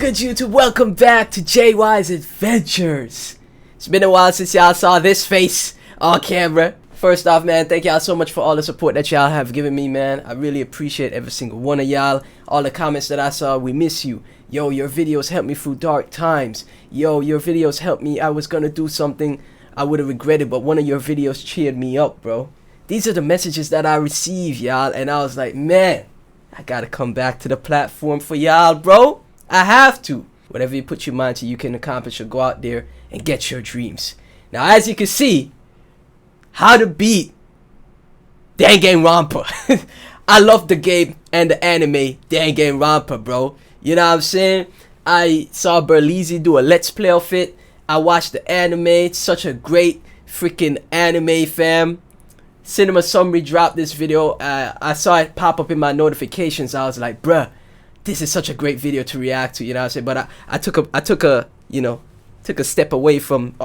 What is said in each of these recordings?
good, YouTube? Welcome back to JY's Adventures. It's been a while since y'all saw this face on camera. First off, man, thank y'all so much for all the support that y'all have given me, man. I really appreciate every single one of y'all. All the comments that I saw, we miss you. Yo, your videos helped me through dark times. Yo, your videos helped me. I was gonna do something I would have regretted, but one of your videos cheered me up, bro. These are the messages that I receive, y'all, and I was like, man, I gotta come back to the platform for y'all, bro. I have to. Whatever you put your mind to, you can accomplish, or go out there and get your dreams. Now, as you can see, how to beat Danganronpa. I love the game and the anime Danganronpa, bro. You know what I'm saying? I saw Berlizzi do a Let's Play of it. I watched the anime. It's such a great freaking anime, fam. Cinema Summary dropped this video. I saw it pop up in my notifications. I was like, bruh, this is such a great video to react to, you know what I'm saying? But I took a step away from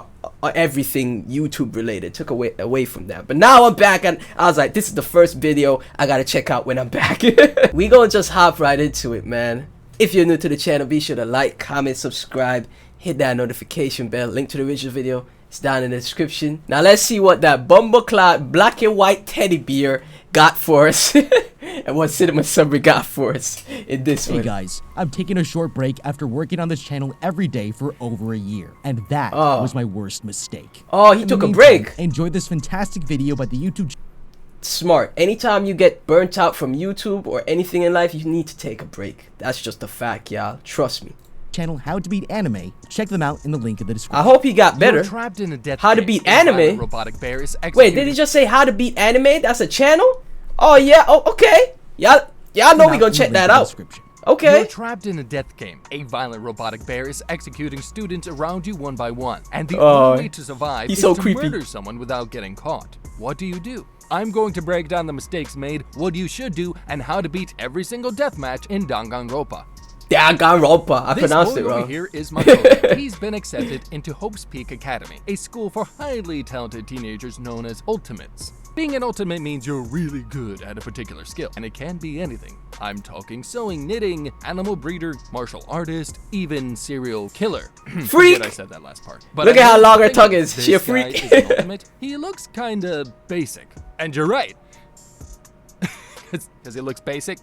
everything YouTube related. Took away from that. But now I'm back, and I was like, this is the first video I gotta check out when I'm back. We gonna just hop right into it, man. If you're new to the channel, be sure to like, comment, subscribe, hit that notification bell. Link to the original video, it's down in the description. Now let's see what that bumbleclad black and white teddy bear got for us. And what Cinema Summary got for us in this one. Hey guys, I'm taking a short break after working on this channel every day for over a year. And that was my worst mistake. Oh, he took a break. Enjoy this fantastic video by the YouTube channel. Smart. Anytime you get burnt out from YouTube or anything in life, you need to take a break. That's just a fact, y'all. Trust me. Channel How to Beat Anime. Check them out in the link in the description. I hope he got better. Trapped in a death How to Beat Anime? Robotic bear is Wait, did he just say How to Beat Anime? That's a channel? Oh yeah. Oh, okay. Y'all know we gonna check that out. Okay. You're trapped in a death game. A violent robotic bear is executing students around you one by one, and the only way to survive is to murder someone without getting caught. What do? I'm going to break down the mistakes made, what you should do, and how to beat every single deathmatch in Danganronpa. Danganronpa. I pronounced it wrong. Over here is Makoto. He's been accepted into Hope's Peak Academy, a school for highly talented teenagers known as Ultimates. Being an ultimate means you're really good at a particular skill, and it can be anything. I'm talking sewing, knitting, animal breeder, martial artist, even serial killer. Freak! I said that last part. But look at how long her tongue is. She a freak. Is an ultimate. He looks kinda basic. And you're right. Because he looks basic.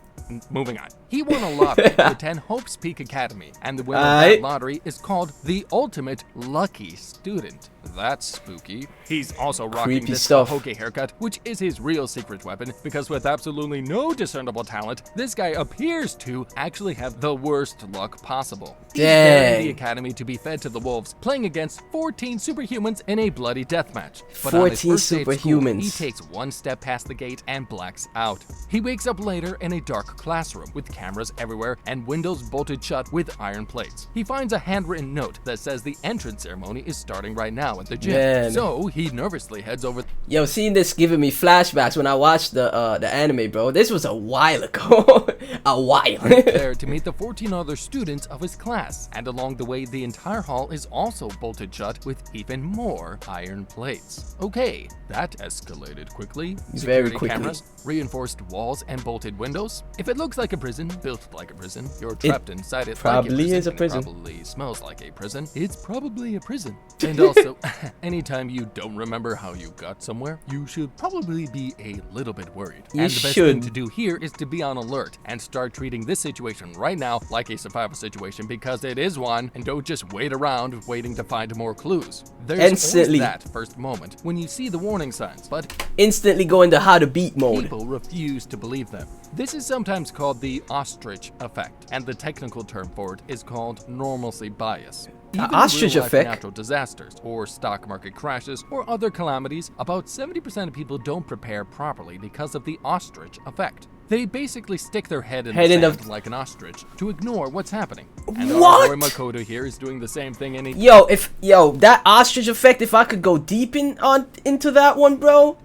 Moving on. He won a lottery to attend Hope's Peak Academy, and the winner of that lottery is called the Ultimate Lucky Student. That's spooky. He's also rocking this Hoke haircut, which is his real secret weapon, because with absolutely no discernible talent, this guy appears to actually have the worst luck possible. He's there in the academy to be fed to the wolves, playing against 14 superhumans in a bloody deathmatch. But 14 superhumans. He takes one step past the gate and blacks out. He wakes up later in a dark classroom with cameras everywhere and windows bolted shut with iron plates. He finds a handwritten note that says the entrance ceremony is starting right now at the gym. Man. So he nervously heads over. Yo, seeing this giving me flashbacks when I watched the anime, bro. This was a while ago. A while. There to meet the 14 other students of his class, and along the way the entire hall is also bolted shut with even more iron plates. Okay, that escalated quickly. Very quickly. Cameras, reinforced walls, and bolted windows. If it looks like a prison, built like a prison, you're trapped inside it. Probably like is a prison. It probably smells like a prison. It's probably a prison. And also, anytime you don't remember how you got somewhere, you should probably be a little bit worried. And the best thing to do here is to be on alert and start treating this situation right now like a survival situation, because it is one, and don't just wait around waiting to find more clues. There's always that first moment when you see the warning signs, but instantly go into how to beat mode. People refuse to believe them. This is sometimes called the ostrich effect, and the technical term for it is called normalcy bias. Even ostrich effect? Natural disasters, or stock market crashes, or other calamities, about 70% of people don't prepare properly because of the ostrich effect. They basically stick their head in the sand like an ostrich to ignore what's happening. And our boy Makoto here is doing the same thing. That ostrich effect, if I could go deep into that one, bro.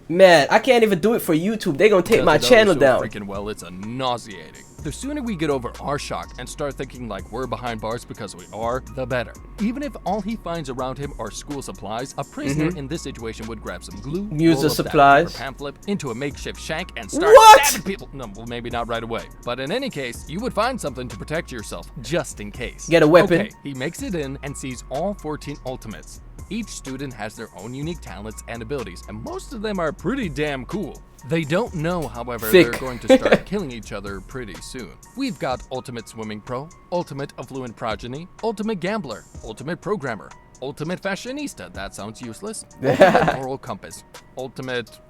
Man, I can't even do it for YouTube. They're gonna take my channel down. Freaking well, it's nauseating. The sooner we get over our shock and start thinking like we're behind bars because we are, the better. Even if all he finds around him are school supplies, a prisoner in this situation would grab some glue, use the supplies, pamphlet into a makeshift shank, and start stabbing people. No, well, maybe not right away. But in any case, you would find something to protect yourself, just in case. Get a weapon. Okay, he makes it in and sees all 14 ultimates. Each student has their own unique talents and abilities, and most of them are pretty damn cool. They don't know, however, they're going to start killing each other pretty soon. We've got Ultimate Swimming Pro, Ultimate Affluent Progeny, Ultimate Gambler, Ultimate Programmer, Ultimate Fashionista, that sounds useless, Ultimate Moral Compass, Ultimate...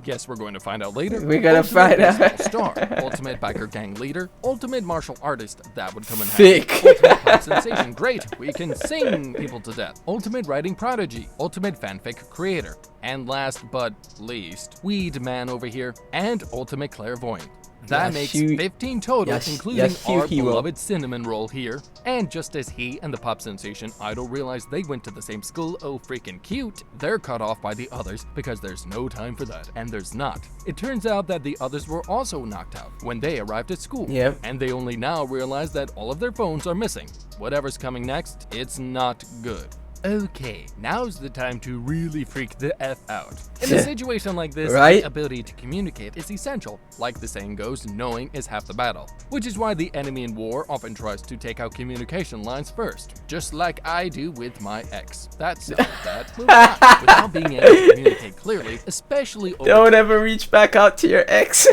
Guess we're going to find out later. We're gonna find out. Star, Ultimate Biker Gang Leader, Ultimate Martial Artist, that would come in handy. Ultimate Pop Sensation, great, we can sing people to death. Ultimate Writing Prodigy, Ultimate Fanfic Creator, and last but least, Weed Man over here, and Ultimate Clairvoyant. That makes 15 total, including our beloved Cinnamon Roll here. And just as he and the pop sensation idol realize they went to the same school, oh freaking cute, they're cut off by the others because there's no time for that, and there's not. It turns out that the others were also knocked out when they arrived at school, and they only now realize that all of their phones are missing. Whatever's coming next, it's not good. Okay, now's the time to really freak the F out. In a situation like this, the ability to communicate is essential. Like the saying goes, knowing is half the battle. Which is why the enemy in war often tries to take out communication lines first. Just like I do with my ex. That settled that. Without being able to communicate clearly, especially over... Don't ever reach back out to your ex.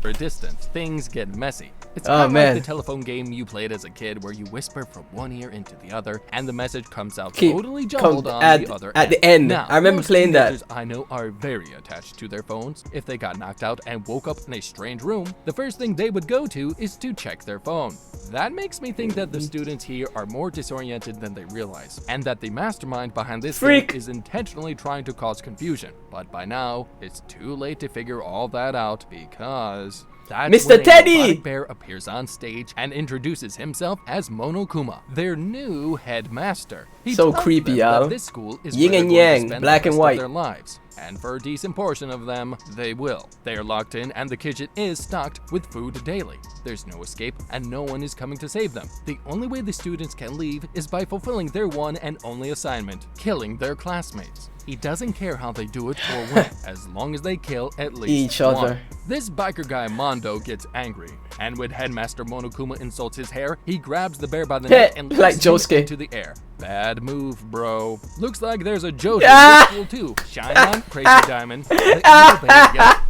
For a distance, things get messy. It's kind of like the telephone game you played as a kid where you whisper from one ear into the other and the message comes out totally jumbled on the other at the end. Now, I remember playing that. I know are very attached to their phones. If they got knocked out and woke up in a strange room, the first thing they would go to is to check their phone. That makes me think that the students here are more disoriented than they realize, and that the mastermind behind this game is intentionally trying to cause confusion. But by now, it's too late to figure all that out because... Mr. Teddy! Bear appears on stage and introduces himself as Monokuma, their new headmaster. He so creepy, y'all. This school is yin and yang, black and white. Their lives. And for a decent portion of them, they will. They are locked in and the kitchen is stocked with food daily. There's no escape and no one is coming to save them. The only way the students can leave is by fulfilling their one and only assignment, killing their classmates. He doesn't care how they do it or when, as long as they kill at least each other. This biker guy Mondo gets angry, and when Headmaster Monokuma insults his hair, he grabs the bear by the neck and lifts him into the air. Bad move, bro. Looks like there's a Jojo in this school too. Shine on, Crazy Diamond. I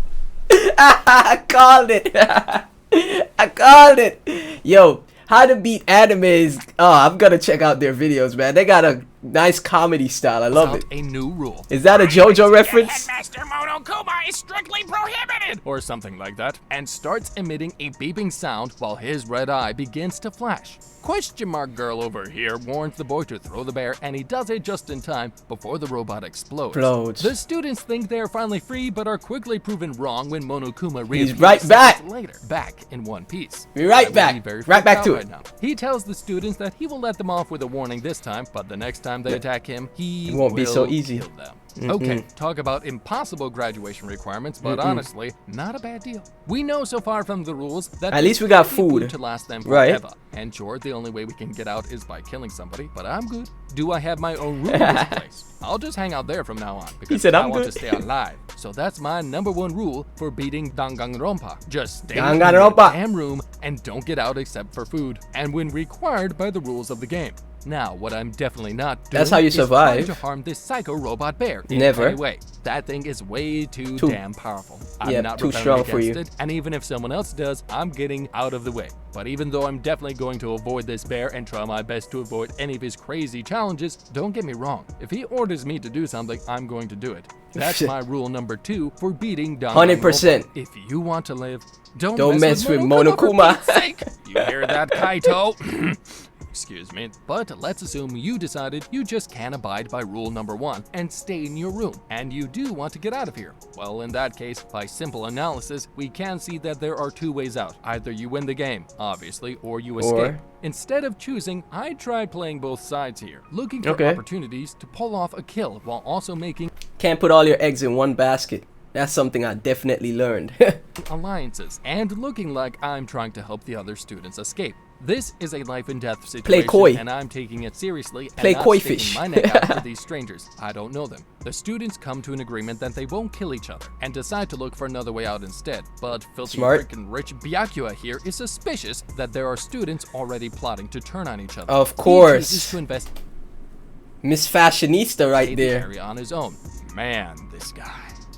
called it. I called it. Yo, how to beat anime is... Oh, I'm gonna check out their videos, man. They got a nice comedy style. I love it. A new rule. Is that a JoJo reference? Headmaster Monokuma is strictly prohibited! Or something like that. And starts emitting a beeping sound while his red eye begins to flash. Question mark girl over here warns the boy to throw the bear, and he does it just in time before the robot explodes. The students think they are finally free, but are quickly proven wrong when Monokuma reappears later, back in one piece. Be right back. Right back to it. Now. He tells the students that he will let them off with a warning this time, but the next time they attack him, he won't be so easy. Kill them. Okay, talk about impossible graduation requirements, but honestly, not a bad deal. We know so far from the rules that at least we got food to last them forever. And sure, the only way we can get out is by killing somebody, but I'm good. Do I have my own room in this place? I'll just hang out there from now on because I want to stay alive. So that's my #1 rule for beating Danganronpa. Just stay in the damn room and don't get out except for food, and when required by the rules of the game. Now, what I'm definitely not doing That's how you survive. is trying to harm this psycho robot bear in Never. any way. That thing is way too damn powerful. I'm not too strong for you. it, and even if someone else does, I'm getting out of the way. But even though I'm definitely going to avoid this bear and try my best to avoid any of his crazy challenges, don't get me wrong. If he orders me to do something, I'm going to do it. That's my rule #2 for beating Danganronpa. 100%. If you want to live, don't mess with Monokuma. For Pete's sake. You hear that, Kaito? Excuse me, but let's assume you decided you just can't abide by rule #1 and stay in your room, and you do want to get out of here. Well, in that case, by simple analysis, we can see that there are 2 ways out. Either you win the game, obviously, or you escape. Instead of choosing, I tried playing both sides here, looking for opportunities to pull off a kill while also making... Can't put all your eggs in one basket. That's something I definitely learned. Alliances and looking like I'm trying to help the other students escape. This is a life and death situation, Play coy. and I'm taking it seriously Play and not coy sticking fish. my neck out for these strangers. I don't know them. The students come to an agreement that they won't kill each other and decide to look for another way out instead. But filthy Smart. freaking rich Byakua here is suspicious that there are students already plotting to turn on each other. Of He course. chooses to invest Miss Fashionista right the there. area on his own. Man, this guy.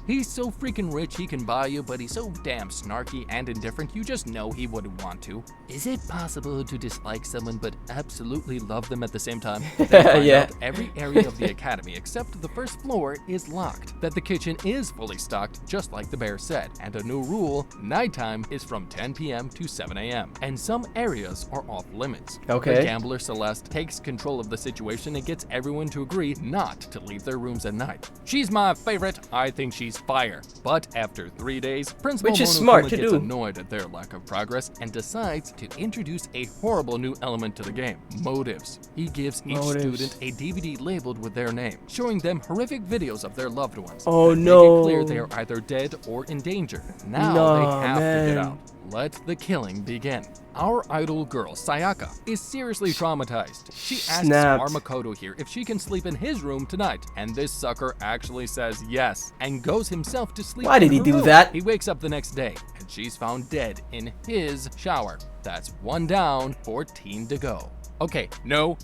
He's so freaking rich he can buy you, but he's so damn snarky and indifferent you just know he wouldn't want to. Is it possible to dislike someone but absolutely love them at the same time? They find Yeah. out every area of the academy except the first floor is locked, that the kitchen is fully stocked just like the bear said, and a new rule, nighttime is from 10 p.m. to 7 a.m. and some areas are off limits. Okay. The gambler Celeste takes control of the situation and gets everyone to agree not to leave their rooms at night. She's my favorite. I think she's fire. But after 3 days, Principal Which is Monokuma smart to gets do. annoyed at their lack of progress and decides to introduce a horrible new element to the game, motives. He gives each student a DVD labeled with their name, showing them horrific videos of their loved ones. Oh, that no. Make it clear they are either dead or in danger. Now No, they have to man. get out. Let the killing begin. Our idol girl, Sayaka, is seriously traumatized. She asks Snapped. our Makoto here if she can sleep in his room tonight, and this sucker actually says yes, and goes himself to sleep Why in did he her do room. that? He wakes up the next day, and she's found dead in his shower. That's 1 down, 14 to go. Okay, no,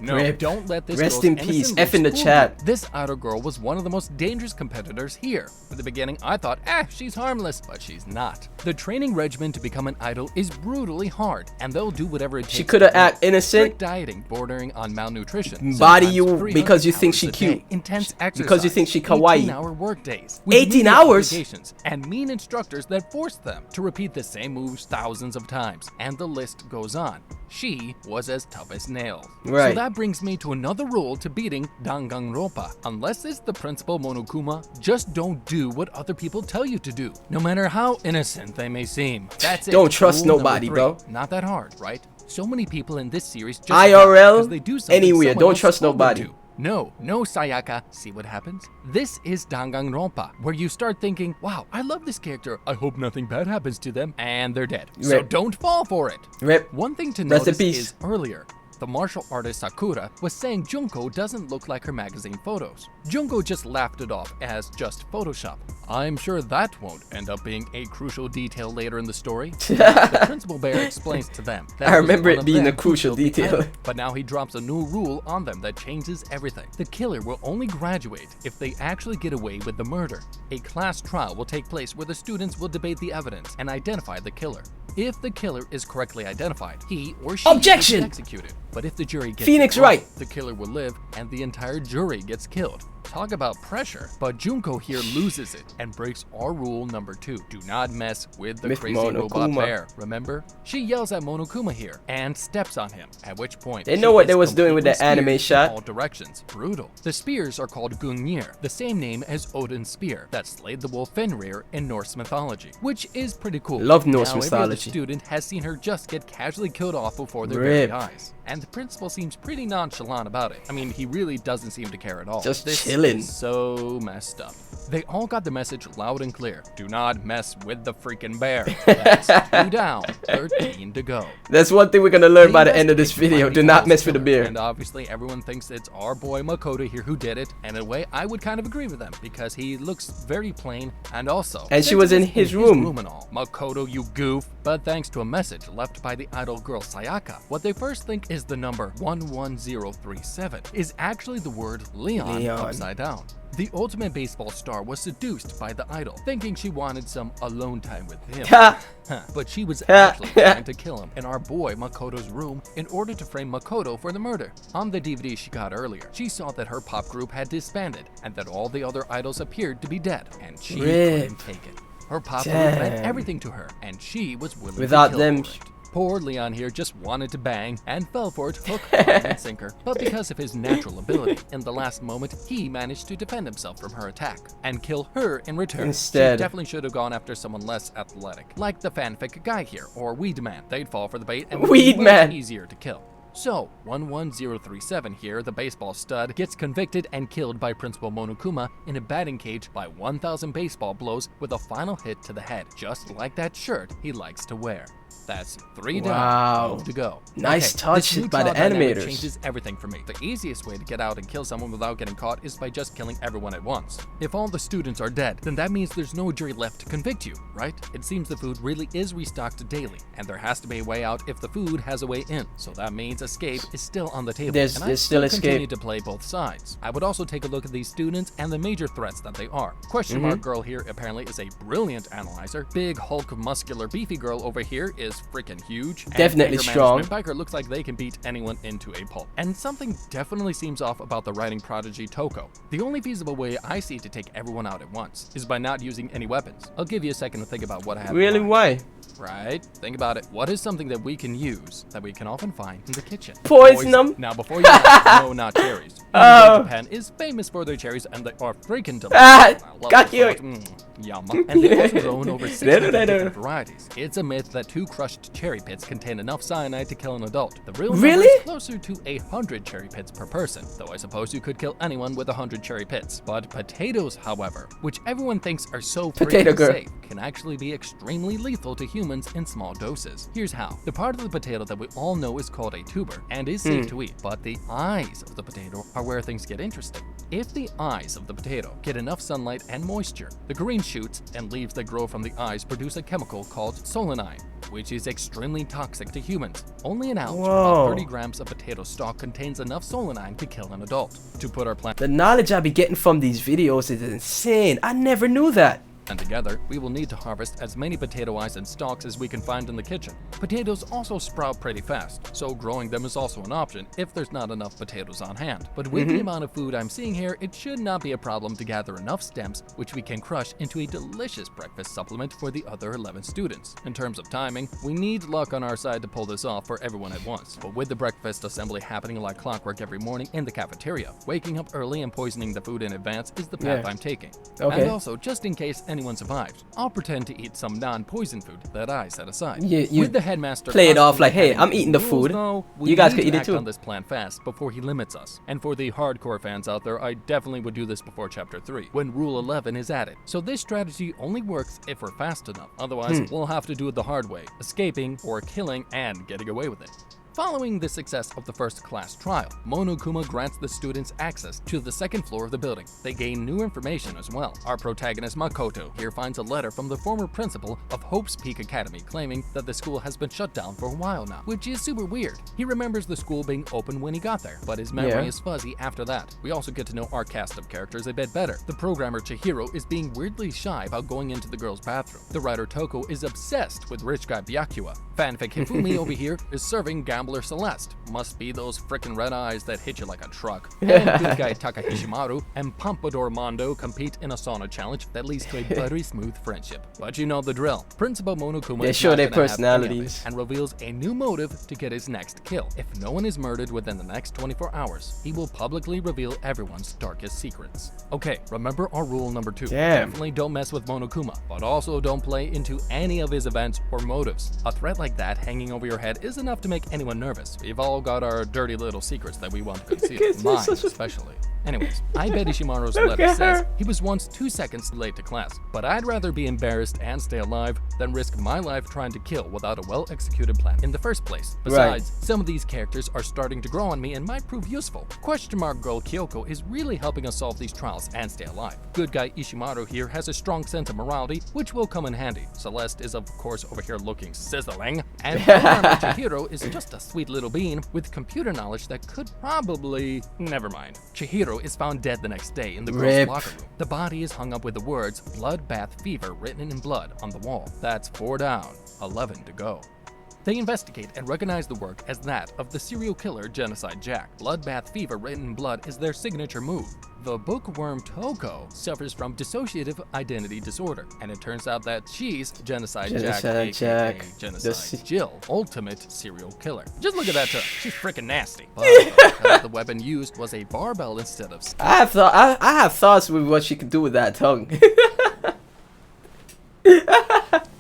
Rip. don't let this Rest girl's in peace. innocent F in the looks fool chat. you. This idol girl was one of the most dangerous competitors here. At the beginning, I thought, she's harmless, but she's not. The training regimen to become an idol is brutally hard, and they'll do whatever it takes. She coulda to do act it. innocent. Strict dieting bordering on malnutrition. Body sometimes you 300 because you think hours she a day, cute. Intense exercise. Because you think she kawaii. 18-hour work days. 18 hours? And mean instructors that force them to repeat the same moves thousands of times. And the list goes on. She was as tough as nails. Right. So that brings me to another rule to beating Danganronpa. Unless it's the Principal Monokuma, just don't do what other people tell you to do, no matter how innocent they may seem. That's it. Don't trust Rule number nobody, 3. bro. Not that hard, right? So many people in this series just IRL, because they do something anywhere, someone don't else trust told them nobody. to. No, Sayaka. See what happens? This is Danganronpa, where you start thinking, wow, I love this character. I hope nothing bad happens to them. And they're dead. So Rip. don't fall for it. Rip. One thing to Rest in notice peace. is earlier, the martial artist Sakura was saying Junko doesn't look like her magazine photos. Junko just laughed it off as just Photoshop. I'm sure that won't end up being a crucial detail later in the story. The Principal Bear explains to them that I it was remember one it of being them a who crucial killed the detail. idol. But now he drops a new rule on them that changes everything. The killer will only graduate if they actually get away with the murder. A class trial will take place where the students will debate the evidence and identify the killer. If the killer is correctly identified, he or she Objection! will be executed. But if the jury gets Phoenix it wrong, right. the killer will live and the entire jury gets killed. Talk about pressure. But Junko here loses it and breaks our rule number 2. Do not mess with the With crazy robot Monokuma. bear. Remember? She yells at Monokuma here and steps on him, at which point They she know what is they was doing with that completely anime speared shot. in all directions. Brutal. The spears are called Gungnir, the same name as Odin's spear that slayed the wolf Fenrir in Norse mythology, which is pretty cool. Love Norse Now, every other mythology. student has seen her just get casually killed off before their Rip. very eyes. And the principal seems pretty nonchalant about it. I mean, he really doesn't seem to care at all. Just this chilling. is so messed up. They all got the message loud and clear. Do not mess with the freaking bear. That's 2 down, 13 to go. That's one thing we're gonna learn by the They end of this investigate video. to Do find not the mess with the killer, beer. And obviously everyone thinks it's our boy Makoto here who did it. And in a way, I would kind of agree with them because he looks very plain and also. And she since was it in his room. and all. Makoto, you goof. But thanks to a message left by the idol girl Sayaka, what they first think is the number 11037 is actually the word Leon upside down. The ultimate baseball star was seduced by the idol, thinking she wanted some alone time with him. But she was actually trying to kill him in our boy Makoto's room in order to frame Makoto for the murder. On the DVD she got earlier, she saw that her pop group had disbanded and that all the other idols appeared to be dead, and she couldn't take it. Her pop group meant everything to her, and she was willing Without to kill them, for it. Poor Leon here just wanted to bang and fell for it hook, line, and sinker. But because of his natural ability, in the last moment, he managed to defend himself from her attack and kill her in return. Instead. She definitely should have gone after someone less athletic, like the fanfic guy here or Weed Man. They'd fall for the bait and would be Weed much Man. easier to kill. So, 11037 here, the baseball stud, gets convicted and killed by Principal Monokuma in a batting cage by 1,000 baseball blows with a final hit to the head, just like that shirt he likes to wear. That's 3 down, 12 to go. Nice okay, touch by the animators. Changes everything for me. The easiest way to get out and kill someone without getting caught is by just killing everyone at once. If all the students are dead, then that means there's no jury left to convict you, right? It seems the food really is restocked daily, and there has to be a way out if the food has a way in. So that means escape is still on the table. There's still escape. Continue to play both sides. I would also take a look at these students and the major threats that they are. Question mark girl here apparently is a brilliant analyzer. Big Hulk muscular beefy girl over here is freaking huge. Definitely strong. Biker looks like they can beat anyone into a pulp. And something definitely seems off about the writing prodigy Toko. The only feasible way I see to take everyone out at once is by not using any weapons. I'll give you a second to think about what I have. Really? Why? Right? Think about it. What is something that we can use that we can often find in the kitchen? Poison them. Now, before you ask, no, not cherries. Japan is famous for their cherries, and they are freaking delicious. Got you. Yum. And they've also grown over 600 different varieties. It's a myth that 2 crushed cherry pits contain enough cyanide to kill an adult. The real number is closer to 100 cherry pits per person, though I suppose you could kill anyone with 100 cherry pits. But potatoes, however, which everyone thinks are so freaking safe, can actually be extremely lethal to humans in small doses. Here's how. The part of the potato that we all know is called a tuber and is safe to eat, but the eyes of the potato are where things get interesting. If the eyes of the potato get enough sunlight and moisture, the green shoots and leaves that grow from the eyes produce a chemical called solanine, which is extremely toxic to humans. Only an ounce, about 30 grams of potato stalk, contains enough solanine to kill an adult. To put our plant... The knowledge I be getting from these videos is insane. I never knew that. And together, we will need to harvest as many potato eyes and stalks as we can find in the kitchen. Potatoes also sprout pretty fast, so growing them is also an option if there's not enough potatoes on hand. But with the amount of food I'm seeing here, it should not be a problem to gather enough stems, which we can crush into a delicious breakfast supplement for the other 11 students. In terms of timing, we need luck on our side to pull this off for everyone at once. But with the breakfast assembly happening like clockwork every morning in the cafeteria, waking up early and poisoning the food in advance is the path I'm taking. And also, just in case anyone survives, I'll pretend to eat some non-poison food that I set aside. You with the headmaster play it off like, hey, I'm eating the food. You guys could eat it too. On this plan fast before he limits us. And for the hardcore fans out there, I definitely would do this before chapter 3, when rule 11 is added. So this strategy only works if we're fast enough. Otherwise, we'll have to do it the hard way, escaping or killing and getting away with it. Following the success of the first class trial, Monokuma grants the students access to the second floor of the building. They gain new information as well. Our protagonist Makoto here finds a letter from the former principal of Hope's Peak Academy claiming that the school has been shut down for a while now, which is super weird. He remembers the school being open when he got there, but his memory is fuzzy after that. We also get to know our cast of characters a bit better. The programmer Chihiro is being weirdly shy about going into the girls' bathroom. The writer Toko is obsessed with rich guy Byakuya. Fanfic Hifumi over here is serving Gambler Celeste. Must be those frickin' red eyes that hit you like a truck. And good guy Takahishimaru and Pompadour Mondo compete in a sauna challenge that leads to a buttery smooth friendship. But you know the drill. Principal Monokuma they show their personalities and reveals a new motive to get his next kill. If no one is murdered within the next 24 hours, he will publicly reveal everyone's darkest secrets. Okay, remember our rule number 2. Definitely don't mess with Monokuma, but also don't play into any of his events or motives. A threat like that hanging over your head is enough to make anyone nervous. We've all got our dirty little secrets that we want to conceal, mine especially. Anyways, I bet Ishimaru's letter says he was once 2 seconds late to class, but I'd rather be embarrassed and stay alive than risk my life trying to kill without a well-executed plan in the first place. Besides, some of these characters are starting to grow on me and might prove useful. Question mark girl Kyoko is really helping us solve these trials and stay alive. Good guy Ishimaru here has a strong sense of morality, which will come in handy. Celeste is of course over here looking sizzling, and Chihiro is just a sweet little bean with computer knowledge that could probably... never mind. Chihiro is found dead the next day in the girls' locker room. The body is hung up with the words "Bloodbath Fever" written in blood on the wall. That's 4 down, 11 to go. They investigate and recognize the work as that of the serial killer Genocide Jack. Bloodbath Fever written in blood is their signature move. The bookworm Toko suffers from dissociative identity disorder, and it turns out that she's Genocide Jack, aka Genocide Jill, ultimate serial killer. Just look at that tongue. She's freaking nasty. But the weapon used was a barbell instead of... I have thoughts with what she could do with that tongue.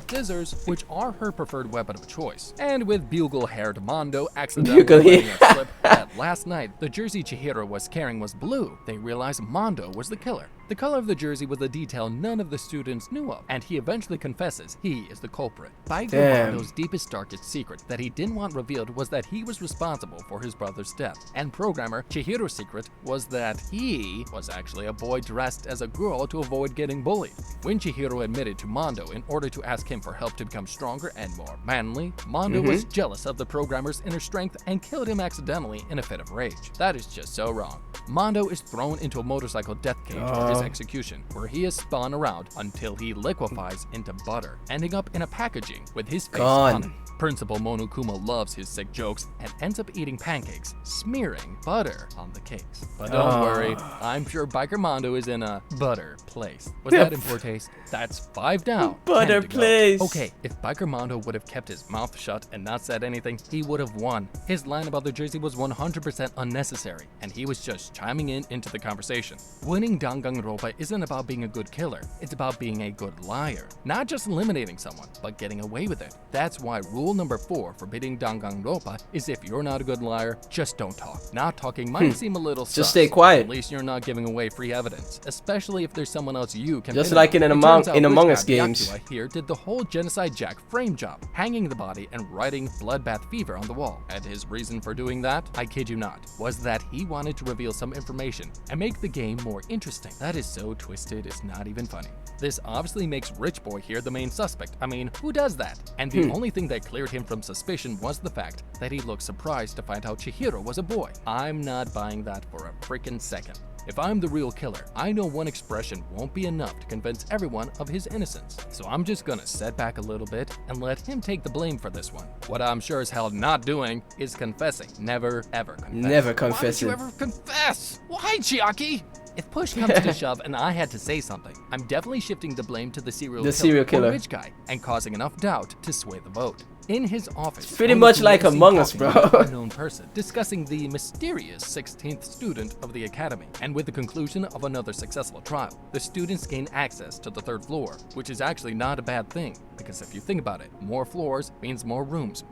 scissors, which are her preferred weapon of choice. And with bugle-haired Mondo accidentally letting it slip that last night the jersey Chihiro was carrying was blue, they realized Mondo was the killer. The color of the jersey was a detail none of the students knew of, and he eventually confesses he is the culprit. Biker Mondo's deepest, darkest secret that he didn't want revealed was that he was responsible for his brother's death, and programmer Chihiro's secret was that he was actually a boy dressed as a girl to avoid getting bullied. When Chihiro admitted to Mondo in order to ask him for help to become stronger and more manly, Mondo was jealous of the programmer's inner strength and killed him accidentally in a fit of rage. That is just so wrong. Mondo is thrown into a motorcycle death cage for his execution, where he is spun around until he liquefies into butter, ending up in a packaging with his face on it. Principal Monokuma loves his sick jokes and ends up eating pancakes, smearing butter on the cakes. But don't worry, I'm sure Biker Mondo is in a butter place. Was that in poor taste? That's 5 down. Butter place. Okay, if Biker Mondo would have kept his mouth shut and not said anything, he would have won. His line about the jersey was 100% unnecessary, and he was just chiming into the conversation. Winning Danganronpa isn't about being a good killer, it's about being a good liar. Not just eliminating someone, but getting away with it. That's why rule number 4 for beating Danganronpa is if you're not a good liar, just don't talk. Not talking might seem a little sus. Just stay quiet. At least you're not giving away free evidence, especially if there's someone else you can just like in Among Us games. Here did the whole Genocide Jack frame job, hanging the body and writing Bloodbath Fever on the wall. And his reason for doing that, I kid you not, was that he wanted to reveal some information and make the game more interesting. That is so twisted, it's not even funny. This obviously makes Rich Boy here the main suspect. I mean, who does that? And the only thing that cleared him from suspicion was the fact that he looked surprised to find out Chihiro was a boy. I'm not buying that for a freaking second. If I'm the real killer, I know one expression won't be enough to convince everyone of his innocence. So I'm just gonna set back a little bit and let him take the blame for this one. What I'm sure as hell not doing is confessing. Never, ever confess. Never confessing. Why would you ever confess? Why, Chiaki? If push comes to shove and I had to say something, I'm definitely shifting the blame to the serial killer or rich guy and causing enough doubt to sway the vote. In his office, it's pretty much like Among Us, bro. An unknown person discussing the mysterious 16th student of the academy, and with the conclusion of another successful trial, the students gain access to the 3rd floor, which is actually not a bad thing, because if you think about it, more floors means more rooms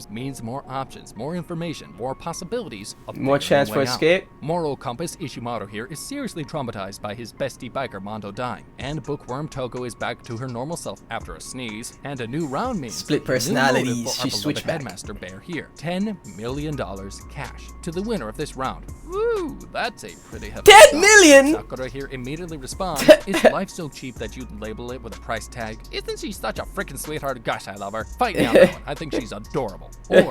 means more options, more information, more possibilities of more chance for escape. Moral compass Ishimaru here is seriously traumatized by his bestie biker Mondo dying, and bookworm Toko is back to her normal self after a sneeze, and a new round means split personality. She switched back. Headmaster Bear here. $10 million cash to the winner of this round. Woo, that's a pretty heavy 10 million! Sakura here immediately responds, is life so cheap that you'd label it with a price tag? Isn't she such a freaking sweetheart? Gosh, I love her. Fight me on that one. I think she's adorable. Or,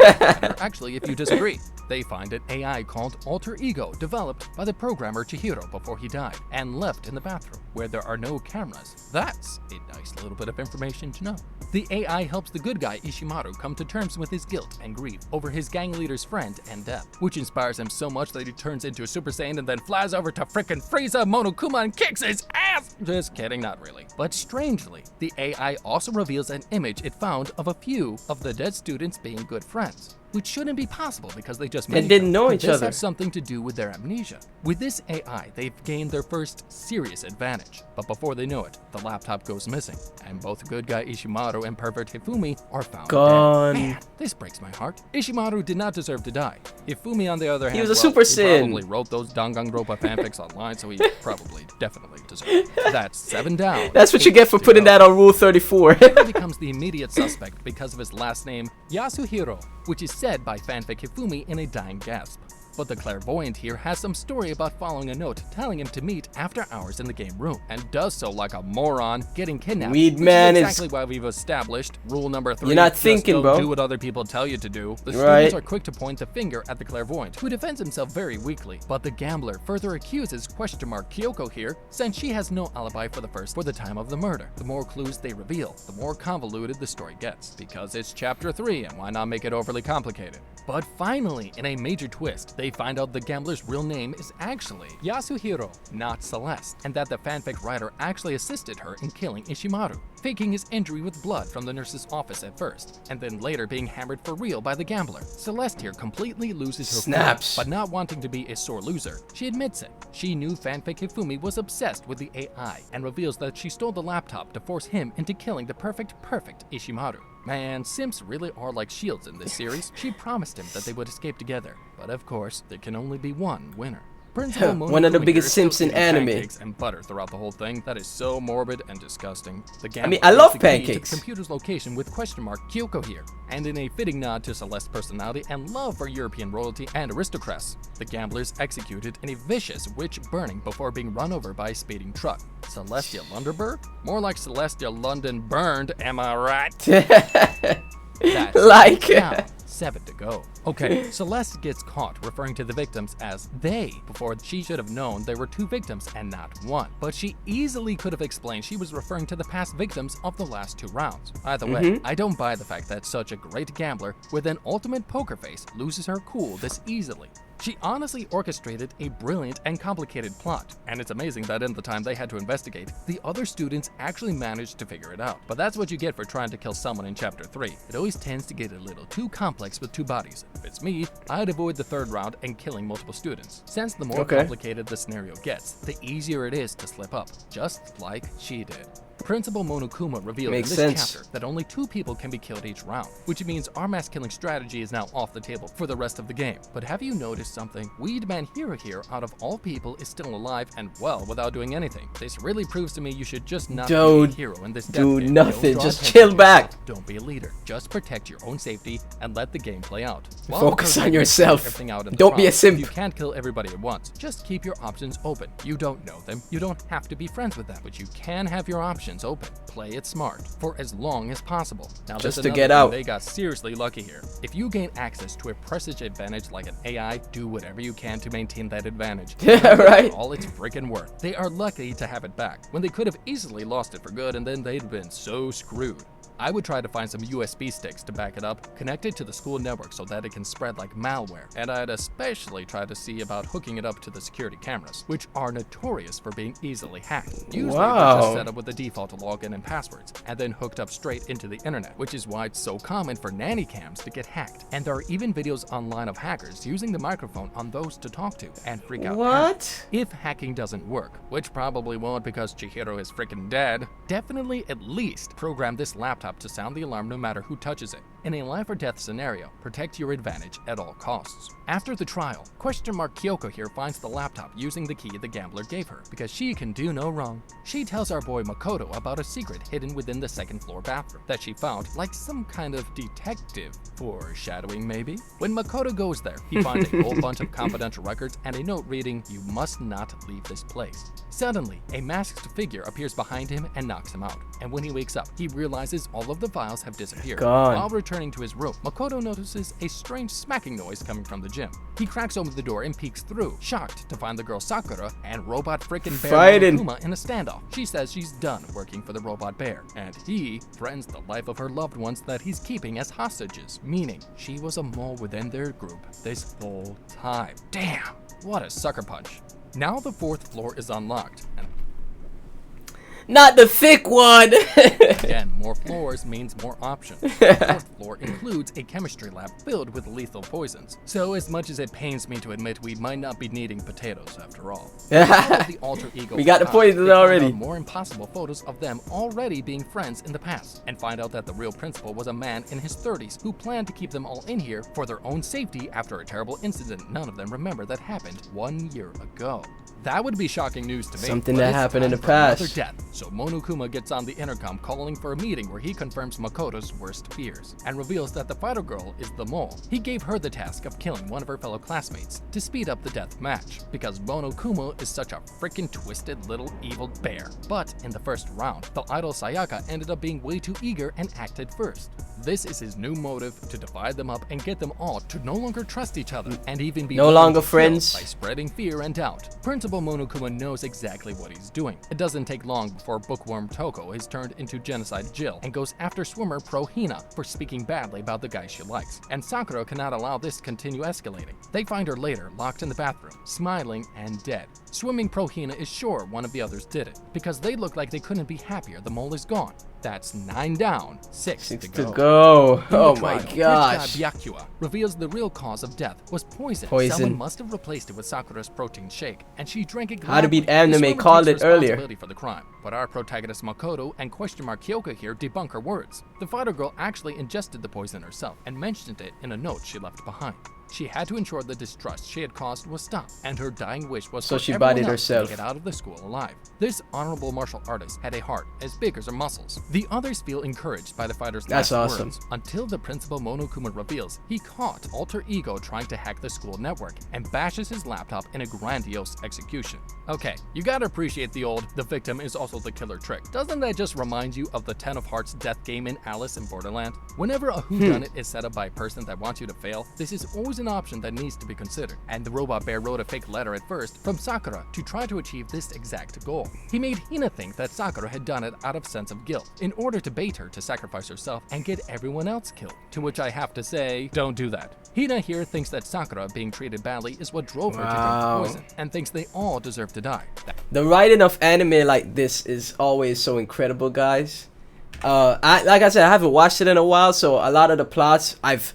actually, if you disagree, they find an AI called Alter Ego developed by the programmer Chihiro before he died and left in the bathroom where there are no cameras. That's a nice little bit of information to know. The AI helps the good guy Ishimaru come to terms with his guilt and grief over his gang leader's friend and death, which inspires him so much that he turns into a Super Saiyan and then flies over to frickin' Frieza Monokuma and kicks his ass! Just kidding, not really. But strangely, the AI also reveals an image it found of a few of the dead students being good friends, which shouldn't be possible because they just met didn't know each other. This has something to do with their amnesia. With this AI, they've gained their first serious advantage. But before they know it, the laptop goes missing, and both good guy Ishimaru and pervert Hifumi are found gone. dead. Man, this breaks my heart. Ishimaru did not deserve to die. Hifumi, on the other hand, he was a Super Saiyan. He probably wrote those Danganronpa fanfics online, so he definitely deserved it. That's 7 down. That's what you get for putting that on Rule 34. He becomes the immediate suspect because of his last name, Yasuhiro, which is said by fanfic Hifumi in a dying gasp. But the clairvoyant here has some story about following a note telling him to meet after hours in the game room, and does so like a moron, getting kidnapped. Weed man is exactly why we've established rule number 3. You're not thinking, don't bro. Do what other people tell you to do. The students are quick to point the finger at the clairvoyant, who defends himself very weakly. But the gambler further accuses Kyoko here, since she has no alibi for the time of the murder. The more clues they reveal, the more convoluted the story gets, because it's chapter 3, and why not make it overly complicated? But finally, in a major twist, they They find out the gambler's real name is actually Yasuhiro, not Celeste, and that the fanfic writer actually assisted her in killing Ishimaru, faking his injury with blood from the nurse's office at first, and then later being hammered for real by the gambler. Celeste here completely loses her Snaps. cool, but not wanting to be a sore loser, she admits it. She knew fanfic Hifumi was obsessed with the AI, and reveals that she stole the laptop to force him into killing the perfect Ishimaru. Man, simps really are like shields in this series. She promised him that they would escape together, but of course, there can only be one winner. One of the biggest simps in anime. Pancakes and butter throughout the whole thing. That is so morbid and disgusting. I love pancakes. The computer's location with question mark Kyoko here, and in a fitting nod to Celeste's personality and love for European royalty and aristocrats, the gamblers executed in a vicious witch burning before being run over by a speeding truck. Celestia Lunderberg? More like Celestia London burned, am I right? That's like now 7 to go. Okay, Celeste gets caught referring to the victims as they before she should have known there were 2 victims and not 1. But she easily could have explained she was referring to the past victims of the last 2 rounds. Either way, I don't buy the fact that such a great gambler with an ultimate poker face loses her cool this easily. She honestly orchestrated a brilliant and complicated plot, and it's amazing that in the time they had to investigate, the other students actually managed to figure it out. But that's what you get for trying to kill someone in Chapter 3. It always tends to get a little too complex with 2 bodies. If it's me, I'd avoid the 3rd round and killing multiple students, since the more complicated the scenario gets, the easier it is to slip up, just like she did. Principal Monokuma revealed in this chapter that only 2 people can be killed each round, which means our mass killing strategy is now off the table for the rest of the game. But have you noticed something? Weedman Hero here, out of all people, is still alive and well without doing anything. This really proves to me you should just not be a hero in this death game. Do nothing, just chill back. Don't be a leader. Just protect your own safety and let the game play out. Focus on yourself. Don't be a simp. You can't kill everybody at once. Just keep your options open. You don't know them. You don't have to be friends with them, but you can have your options open. Play it smart for as long as possible. Now, just to get out. They got seriously lucky here. If you gain access to a presage advantage like an AI, do whatever you can to maintain that advantage. Yeah, right. All it's freaking worth. They are lucky to have it back when they could have easily lost it for good, and then they'd been so screwed. I would try to find some USB sticks to back it up, connect it to the school network so that it can spread like malware, and I'd especially try to see about hooking it up to the security cameras, which are notorious for being easily hacked. Usually they're just set up with the default login and passwords, and then hooked up straight into the internet, which is why it's so common for nanny cams to get hacked. And there are even videos online of hackers using the microphone on those to talk to and freak out parents. If hacking doesn't work, which probably won't because Chihiro is freaking dead, definitely at least program this laptop to sound the alarm no matter who touches it. In a life or death scenario, protect your advantage at all costs. After the trial, question mark Kyoko here finds the laptop using the key the gambler gave her, because she can do no wrong. She tells our boy Makoto about a secret hidden within the 2nd floor bathroom that she found, like some kind of detective. Foreshadowing maybe? When Makoto goes there, he finds a whole bunch of confidential records and a note reading, "You must not leave this place." Suddenly, a masked figure appears behind him and knocks him out. And when he wakes up, he realizes all of the files have disappeared. While returning to his room, Makoto notices a strange smacking noise coming from the gym. He cracks open the door and peeks through, shocked to find the girl Sakura and robot frickin' bear Monokuma in a standoff. She says she's done working for the robot bear, and he threatens the life of her loved ones that he's keeping as hostages, meaning she was a mole within their group this whole time. Damn, what a sucker punch. Now the 4th floor is unlocked, and not the thick one. again, more floors means more options. The 4th floor includes a chemistry lab filled with lethal poisons. So as much as it pains me to admit we might not be needing potatoes after all. The alter ego we got the poisons already. More impossible photos of them already being friends in the past, and find out that the real principal was a man in his 30s who planned to keep them all in here for their own safety after a terrible incident none of them remember that happened 1 year ago. That would be shocking news to me. Something that happened in the past. Another death. So Monokuma gets on the intercom calling for a meeting where he confirms Makoto's worst fears and reveals that the fighter girl is the mole. He gave her the task of killing one of her fellow classmates to speed up the death match because Monokuma is such a freaking twisted little evil bear. But in the first round, the idol Sayaka ended up being way too eager and acted first. This is his new motive to divide them up and get them all to no longer trust each other and even be no longer friends by spreading fear and doubt. Principal Monokuma knows exactly what he's doing. It doesn't take long before bookworm Toko is turned into genocide Jill and goes after swimmer Pro Hina for speaking badly about the guy she likes. And Sakura cannot allow this to continue escalating. They find her later, locked in the bathroom, smiling and dead. Swimming Pro Hina is sure one of the others did it, because they look like they couldn't be happier the mole is gone. That's 9 down, 6 to go. Oh my gosh. gosh. Byakuya reveals the real cause of death was poison. Someone must have replaced it with Sakura's protein shake, and she drank it gladly. How to Beat Anime called it earlier. For the crime. But our protagonist Makoto and question mark Kyoka here debunk her words. The fighter girl actually ingested the poison herself and mentioned it in a note she left behind. She had to ensure the distrust she had caused was stopped, and her dying wish was so for she everyone bodied else herself. to get out of the school alive. This honorable martial artist had a heart as big as her muscles. The others feel encouraged by the fighter's last words, until the principal Monokuma reveals he caught Alter Ego trying to hack the school network and bashes his laptop in a grandiose execution. Okay, you gotta appreciate the victim is also the killer trick. Doesn't that just remind you of the 10 of Hearts death game in Alice in Borderland? Whenever a whodunit is set up by a person that wants you to fail, this is always an option that needs to be considered. And the robot bear wrote a fake letter at first from Sakura to try to achieve this exact goal. He made Hina think that Sakura had done it out of sense of guilt, in order to bait her to sacrifice herself and get everyone else killed. To which I have to say, don't do that. Hina here thinks that Sakura being treated badly is what drove her to drink the poison, and thinks they all deserve to die. The writing of anime like this is always so incredible, guys. Like I said, I haven't watched it in a while, so a lot of the plots I've,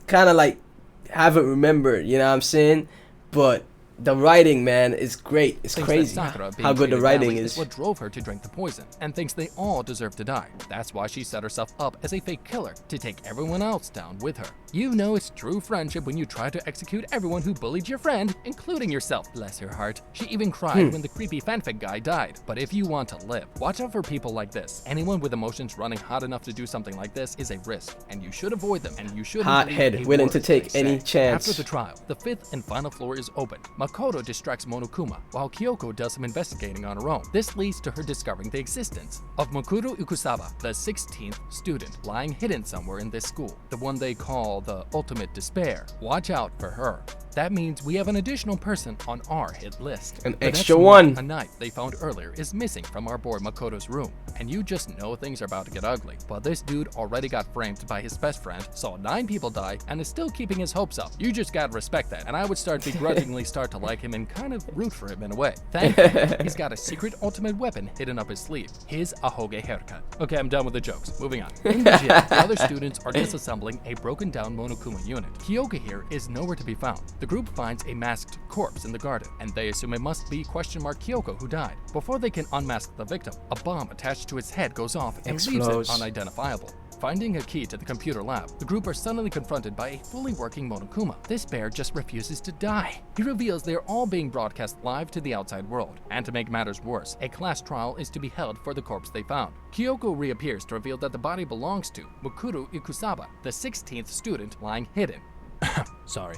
kind of like haven't remembered, you know what I'm saying? But the writing, man, is great. It's crazy how good the writing is. What drove her to drink the poison, and thinks they all deserve to die. That's why she set herself up as a fake killer to take everyone else down with her. You know it's true friendship when you try to execute everyone who bullied your friend, including yourself, bless her heart. She even cried when the creepy fanfic guy died. But if you want to live, watch out for people like this. Anyone with emotions running hot enough to do something like this is a risk, and you should avoid them, and you shouldn't hot-headed, willing to take any chance. After the trial, the 5th and final floor is open. Makoto distracts Monokuma, while Kyoko does some investigating on her own. This leads to her discovering the existence of Mukuro Ikusaba, the 16th student, lying hidden somewhere in this school, the one they call the ultimate despair. Watch out for her. That means we have an additional person on our hit list. An extra one. A knife they found earlier is missing from our boy Makoto's room, and you just know things are about to get ugly. But this dude already got framed by his best friend, saw 9 people die, and is still keeping his hopes up. You just gotta respect that, and I would begrudgingly start to like him and kind of root for him in a way. Thankfully, he's got a secret ultimate weapon hidden up his sleeve, his ahoge haircut. Okay, I'm done with the jokes. Moving on. In the gym, the other students are disassembling a broken down Monokuma unit. Kyoka here is nowhere to be found. The group finds a masked corpse in the garden, and they assume it must be Kyoko who died. Before they can unmask the victim, a bomb attached to its head goes off and leaves it unidentifiable. Finding a key to the computer lab, the group are suddenly confronted by a fully working Monokuma. This bear just refuses to die. He reveals they are all being broadcast live to the outside world. And to make matters worse, a class trial is to be held for the corpse they found. Kyoko reappears to reveal that the body belongs to Mukuro Ikusaba, the 16th student lying hidden. Sorry.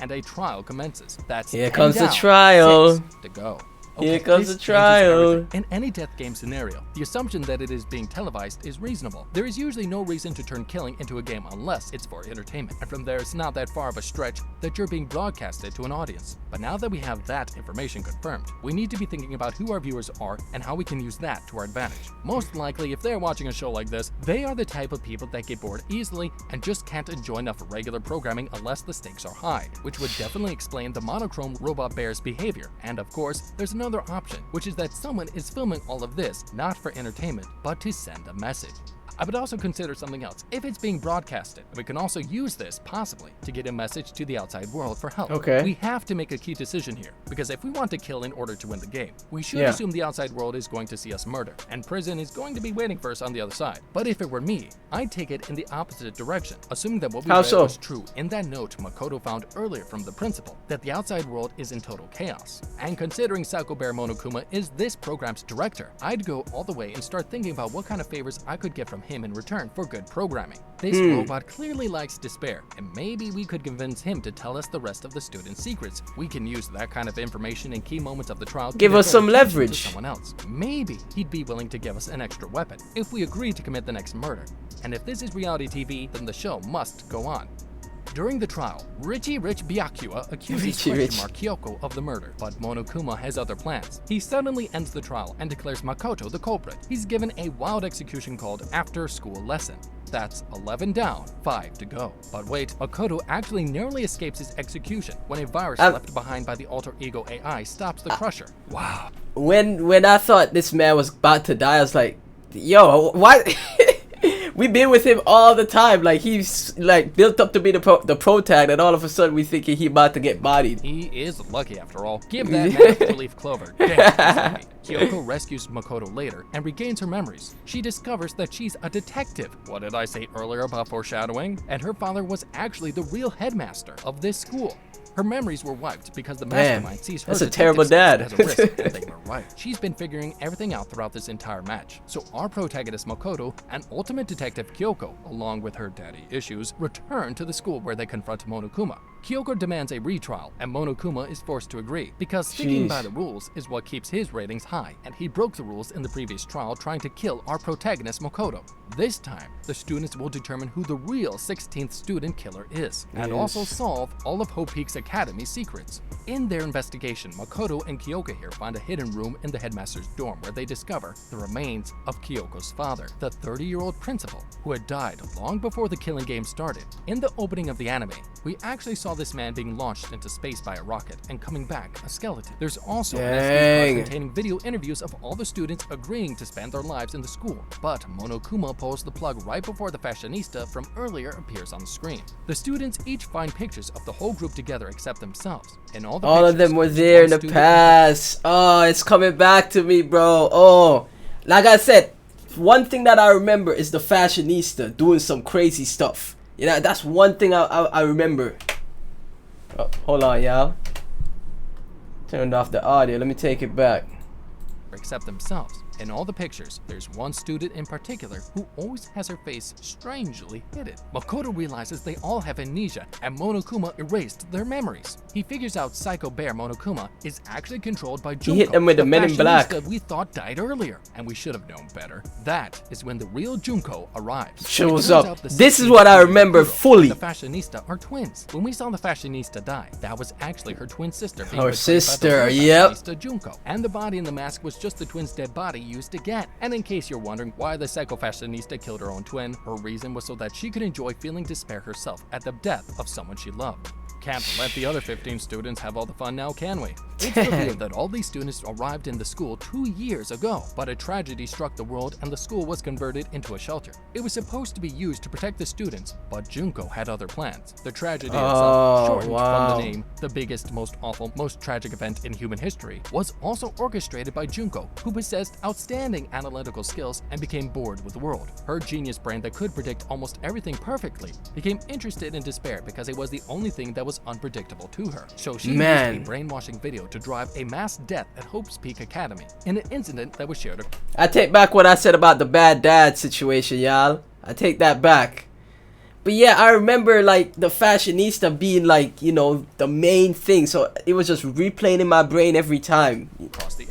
And a trial commences. That's here comes the trial. 6 to go. Here comes the trial. In any death game scenario, the assumption that it is being televised is reasonable. There is usually no reason to turn killing into a game unless it's for entertainment. And from there, it's not that far of a stretch that you're being broadcasted to an audience. But now that we have that information confirmed, we need to be thinking about who our viewers are and how we can use that to our advantage. Most likely, if they're watching a show like this, they are the type of people that get bored easily and just can't enjoy enough regular programming unless the stakes are high, which would definitely explain the monochrome robot bear's behavior. And of course, there's another option, which is that someone is filming all of this not for entertainment, but to send a message. I would also consider something else. If it's being broadcasted, we can also use this, possibly, to get a message to the outside world for help. Okay. We have to make a key decision here, because if we want to kill in order to win the game, we should assume the outside world is going to see us murder, and prison is going to be waiting for us on the other side. But if it were me, I'd take it in the opposite direction, assuming that what we read was true in that note Makoto found earlier from the principal, that the outside world is in total chaos. And considering Psycho Bear Monokuma is this program's director, I'd go all the way and start thinking about what kind of favors I could get from him in return for good programming. This robot clearly likes despair, and maybe we could convince him to tell us the rest of the students' secrets. We can use that kind of information in key moments of the trial to give us some leverage. To someone else. Maybe he'd be willing to give us an extra weapon if we agree to commit the next murder. And if this is reality TV, then the show must go on. During the trial, Richie Rich Byakuya accuses Kyoko of the murder, but Monokuma has other plans. He suddenly ends the trial and declares Makoto the culprit. He's given a wild execution called After School Lesson. That's 11 down, 5 to go. But wait, Makoto actually narrowly escapes his execution when a virus left behind by the alter ego AI stops the Crusher. Wow. When I thought this man was about to die, I was like, yo, what? We've been with him all the time. Like, he's like built up to be the protag, and all of a sudden we thinking he about to get bodied. He is lucky after all. Give that man a leaf clover. Damn, he's lucky. Kyoko rescues Makoto later and regains her memories. She discovers that she's a detective. What did I say earlier about foreshadowing? And her father was actually the real headmaster of this school. Her memories were wiped because the mastermind sees her that's a terrible dad. as a risk, and they were right. She's been figuring everything out throughout this entire match. So our protagonist Makoto and ultimate detective Kyoko, along with her daddy issues, return to the school where they confront Monokuma. Kyoko demands a retrial, and Monokuma is forced to agree, because sticking by the rules is what keeps his ratings high, and he broke the rules in the previous trial trying to kill our protagonist Makoto. This time, the students will determine who the real 16th student killer is, and also solve all of Hope Peak's Academy secrets. In their investigation, Makoto and Kyoko here find a hidden room in the headmaster's dorm where they discover the remains of Kyoko's father, the 30-year-old principal, who had died long before the killing game started. In the opening of the anime, we actually saw this man being launched into space by a rocket and coming back a skeleton. There's also an SD card containing video interviews of all the students agreeing to spend their lives in the school, but Monokuma pulls the plug right before the fashionista from earlier appears on the screen. The students each find pictures of the whole group together except themselves, and all of them were there in the past. Oh, it's coming back to me, bro. Oh, like I said, one thing that I remember is the fashionista doing some crazy stuff. You know, that's one thing I remember. Oh, hold on, y'all. Turned off the audio. Let me take it back. Except themselves. In all the pictures, there's one student in particular who always has her face strangely hidden. Makoto realizes they all have amnesia, and Monokuma erased their memories. He figures out Psycho Bear Monokuma is actually controlled by Junko, he hit them with the Men in Black. We thought died earlier, and we should have known better. That is when the real Junko arrives. Shows up. This is what I remember fully. The fashionista are twins. When we saw the fashionista die, that was actually her twin sister. Her sister, yep. Junko, and the body in the mask was just the twin's dead body used again. And in case you're wondering why the psycho fashionista killed her own twin, her reason was so that she could enjoy feeling despair herself at the death of someone she loved. Can't let the other 15 students have all the fun now, can we? It's revealed that all these students arrived in the school 2 years ago, but a tragedy struck the world and the school was converted into a shelter. It was supposed to be used to protect the students, but Junko had other plans. The tragedy itself, shortened from the name, the biggest, most awful, most tragic event in human history, was also orchestrated by Junko, who possessed outstanding analytical skills and became bored with the world. Her genius brain that could predict almost everything perfectly became interested in despair because it was the only thing that was unpredictable to her. So she used a brainwashing video to drive a mass death at Hope's Peak Academy in an incident that was shared. I take back what I said about the bad dad situation, y'all. I take that back. But yeah, I remember like the fashionista being like, you know, the main thing. So it was just replaying in my brain every time.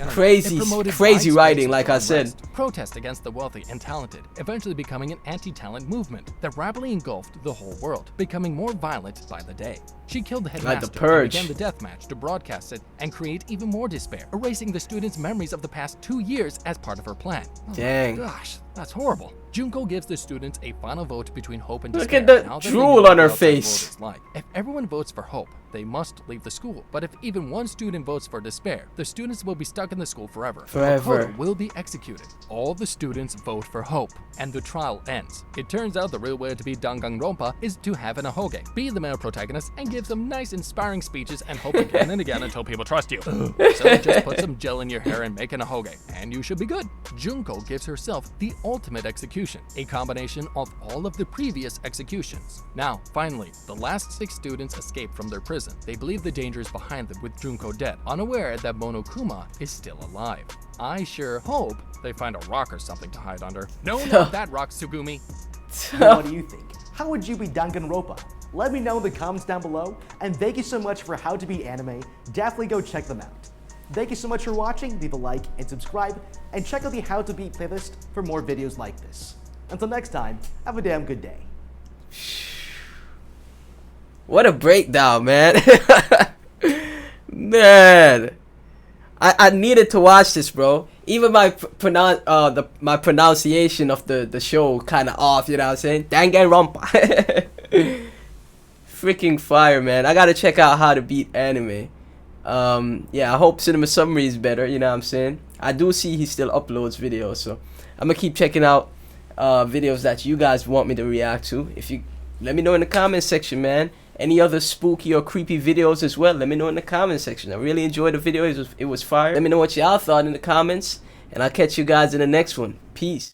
Crazy writing, like I said. Protest against the wealthy and talented, eventually becoming an anti-talent movement that rapidly engulfed the whole world, becoming more violent by the day. She killed the headmaster like the Purge. And began the death match to broadcast it and create even more despair, erasing the students' memories of the past 2 years as part of her plan. Dang. Gosh, that's horrible. Junko gives the students a final vote between hope and despair. Look at the drool on her face. Like. If everyone votes for hope, they must leave the school. But if even one student votes for despair, the students will be stuck in the school forever. Makoto will be executed. All the students vote for hope, and the trial ends. It turns out the real way to beat Danganronpa is to have an ahoge, be the male protagonist, and give them nice inspiring speeches and hope again and again until people trust you. So just put some gel in your hair and make an ahoge, and you should be good. Junko gives herself the ultimate execution. execution, a combination of all of the previous executions. Now, finally, the last 6 students escape from their prison. They believe the danger is behind them with Junko dead, unaware that Monokuma is still alive. I sure hope they find a rock or something to hide under. No, not that rock, Tsugumi. What do you think? How would you beat Danganronpa? Let me know in the comments down below, and thank you so much for How to Beat Anime. Definitely go check them out. Thank you so much for watching, leave a like and subscribe, and check out the How to Beat playlist for more videos like this. Until next time, have a damn good day. What a breakdown, man. Man, I needed to watch this, bro. Even my my pronunciation of the show kind of off, you know what I'm saying? Danganronpa. Freaking fire, man. I gotta check out How to Beat Anime. Yeah, I hope Cinema Summary is better, you know what I'm saying? I do see he still uploads videos, so I'm gonna keep checking out videos that you guys want me to react to. If you let me know in the comment section, man. Any other spooky or creepy videos as well, let me know in the comment section. I really enjoyed the video. It was fire. Let me know what y'all thought in the comments, and I'll catch you guys in the next one. Peace.